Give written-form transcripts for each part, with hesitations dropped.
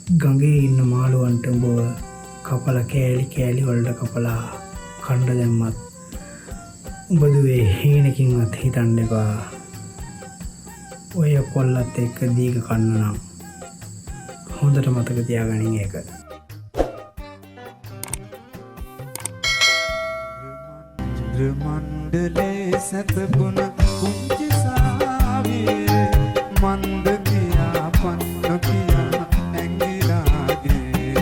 ගඟේ ඉන්න මාළුවන්ට උඹ කපලා කෑලි කෑලි වලට කපලා කණ්ඩ දැම්මත් උඹ දුවේ හීනකින්වත් හිතන්න එපා ඔය කොල්ලත් එක්ක දීක කන්න නම් හොඳට මතක තියාගනින් ඒක. මණ්ඩලේ සැතපුන කුංචි සාවියේ මන්ද කියා පන්න කියා ඇඟිලාගේ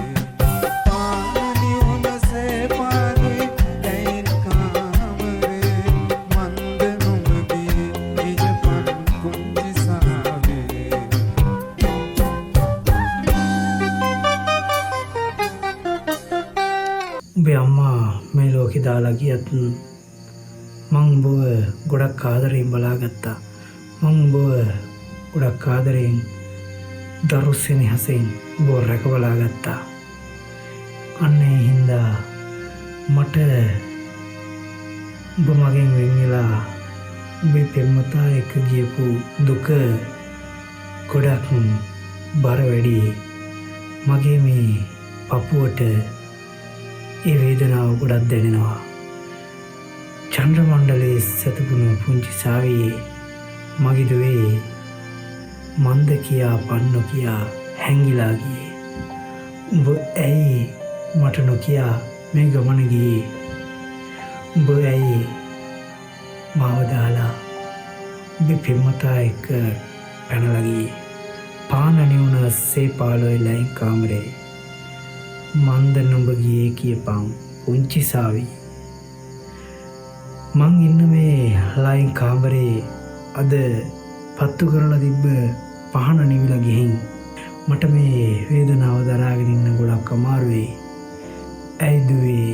පානි උනසේ පාරුයි දැයින් කාමරේ මන්ද නුඹගේ ඉජපන් කුංචි සාවියේ උඹේ අම්මා මේ ලෝකෙ දාලා ගියත් මං උඹව ගොඩක් ආදරයෙන් බලාගත්තා. මං උඹව ගොඩක් ආදරයෙන් දරු සෙනෙහසෙන් උඹව රැක බලාගත්තා. අන්න ඒ හින්දා මට උඹ මගෙන් වෙන් වෙලා උඹේ පෙම්වතා එක්ක ගියපු දුක ගොඩක් බර වැඩි. මගේ මේ පපුවට ඒ වේදනාව ගොඩක් දැනෙනවා. චන්ද්‍ර මණ්ඩලයේ සැතපුණු පුංචි සාවියේ මගේ දුවේ මන්ද කියා පන්න කියා හැංගිලා ගියේ. උඹ ඇයි මට නොකියා මේ ගමන ගියේ? උඹ ඇයි මාව දාලා උඹේ පෙම්වතා එක්ක පැනලා ගියේ? පාන නිවුන සේපාලෝයි ලයින් කාමරේ මන්ද නුඹ ගියේ කියපන් පුංචි සාවී. මං ඉන්න මේ ලයින් කාමරේ අද පත්තු කරලා තිබ්බ පහන නිවිලා ගිහින් මට මේ වේදනාව දරාගෙන ඉන්න ගොඩක් අමාරුයි. ඇයි දුවේ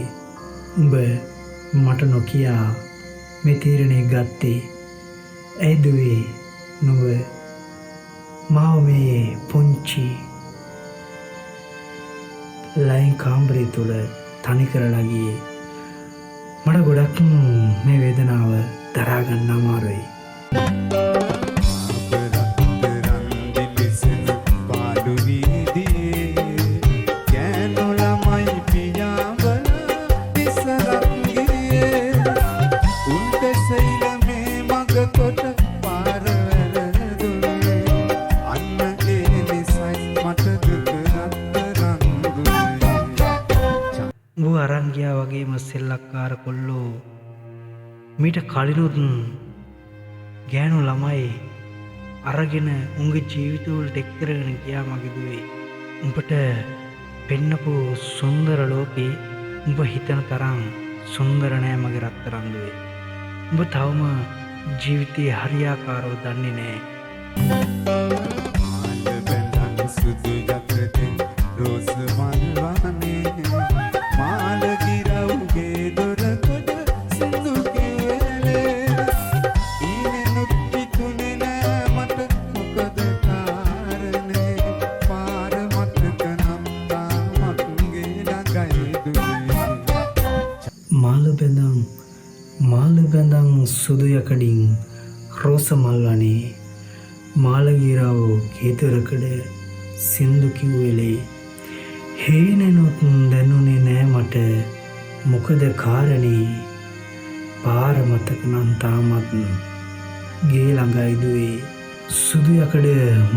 උඹ මට නොකියා මේ තීරණය ගත්තේ? ඇයි දුවේ නුඹ මාව මේ පුංචි ලයින් කාමරේ තුල තනි කරලා ගියේ? මට ගොඩක් මේ වේදනාව දරා ගන්න අමාරුයි. ඌ අරන් ගියා වගේම සෙල්ලක්කාර කොල්ලෝ මීට කලිනුත් ගෑනු ළමයි අරගෙන උන්ගේ ජීවිතවලට එක් කරගෙන ගියා මගේ දුවේ. උඹට පෙන්නපු සුන්දර ලෝකේ උඹ හිතන තරම් සුන්දර නෑ මගේ රත්තරන් දුවේ. උඹ තවම ජීවිතේ හරියාකාරව දන්නේ නෑ. සුදු යකරෙන් රෝස් මල්වන්නේ මාළගිරවුගේ දොරකොඩ සිඳු කේලේ ඊනෙනුත් පිටුනේ නෑ මට මොකද කාරණේ පාර මතක නම් තාමත්ගේ ළඟයි දුවේ. මාළු බැඳන් සුදු යකඩින් රෝස මල්වනේ මාළගිරව ගේදොරකඩ සින්දු කිව්වෙලේ හේනෙනුත් දැනුනේ නෑ මට මොකද කාරණේ පාර මතක නම් තාමත් ගේ ළඟයි දුවේ. සුදු යකඩ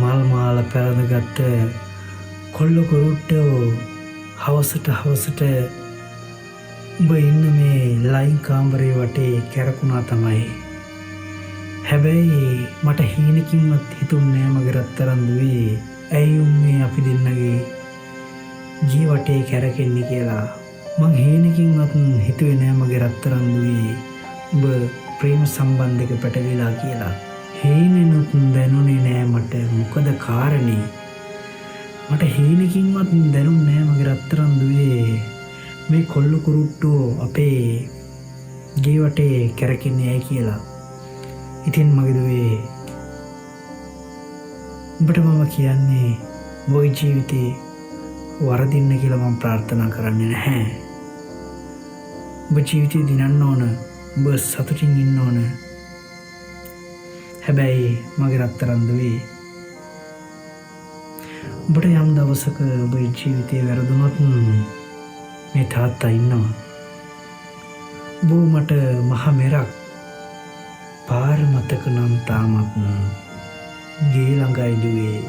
මල් මාල පැරදගත්ත කොල්ල කුරුට්ටෝ හවසට උඹ ඉන්න මේ ලයින් කාමරේ වටේ කැරකුණා තමයි. හැබැයි මට හීනකින්වත් හිතුන්නේ නෑ මගේ රත්තරන් දුවේ ඇයි උන්නේ අපි දෙන්නගේ ජීවිතේ කැරකෙන්නේ කියලා. මං හීනකින්වත් හිතුවේ නෑ මගේ රත්තරන් දුවේ ඔබ ප්‍රේම සම්බන්ධයක පැටලිලා කියලා. හීනෙනුත් දැනුනේ නෑ මට මොකද කාරණේ. මට හීනකින්වත් දැනුන්නේ නෑ මගේ රත්තරන් දුවේ මේ කොල්ල කුරුට්ටෝ අපේ ජීවිතේ කැරකෙන්නේ ඇයි කියලා. ඉතින් මගේ දුවේ උඹට මම කියන්නේ ඔබගේ ජීවිතේ වරදින්න කියලා මම ප්‍රාර්ථනා කරන්නේ නැහැ. ඔබ ජීවිතේ දිනන්න ඕන, ඔබ සතුටින් ඉන්න ඕන. හැබැයි මගේ රත්තරන් දුවේ ඔබට යම් දවසක ඔබේ ජීවිතේ වැරදුනොත් මේ තාත්තා ඉන්නවා. ඔබ මට මහ මෙරක් පාර මතක නම් තාමත් ගේ ළඟයි දුවේ.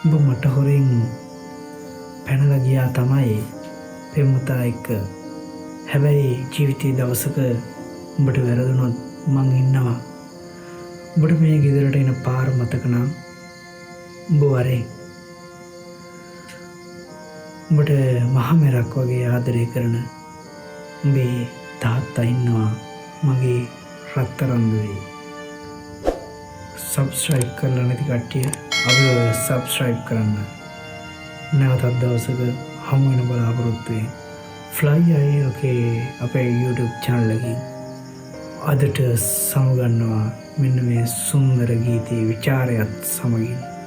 ඔබ මට හොරෙන් පැනලා ගියා තමයි පෙම්වතා එක්ක. හැබැයි ජීවිතේ දවසක උඹට වැරදුනොත් මං ඉන්නවා. උඹට මේ ගෙදරට එන පාර මතක නම් උඹ වරේ. උඹට මහ මෙරක් වගේ ආදරය කරන උඹේ තාත්තා ඉන්නවා මගේ රත්තරන් දුවේ. සබ්ස්ක්‍රයිබ් කරලා නැති කට්ටිය අපිව සබ්ස්ක්‍රයිබ් කරන්න. නැවතත් දවසක හමු වෙන බලාපොරොත්තු වෙයි. ෆ්ලයි අයියෝගේ අපේ YouTube channel එකකින් අදට සමගන්නවා මෙන්න මේ සුන්දර ගීතයේ විචාරයත් සමගින්.